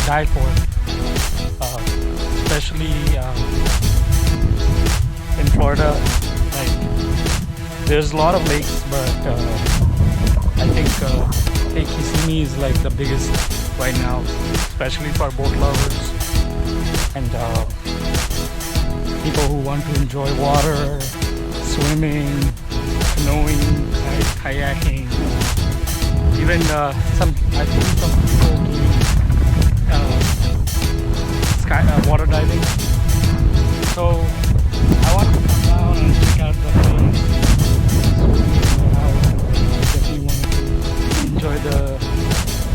die for, especially in Florida. Like, there's a lot of lakes, but I think Lake Kissimmee is like the biggest right now, especially for boat lovers and people who want to enjoy water, swimming, canoeing, kayaking, even I think some people doing water diving. So I want to come down and check out the place. I definitely want to enjoy the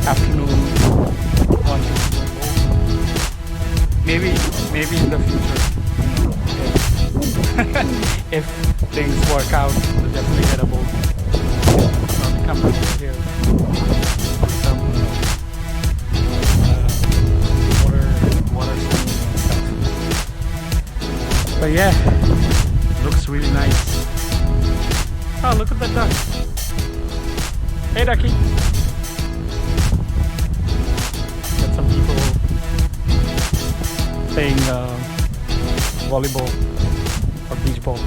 afternoon watching the boat. Maybe in the future, if things work out, we'll definitely get a boat. Probably come over here, some water swimming and stuff. But yeah, looks really nice. Oh, look at that duck! Hey, ducky! Got some people playing volleyball or beach ball.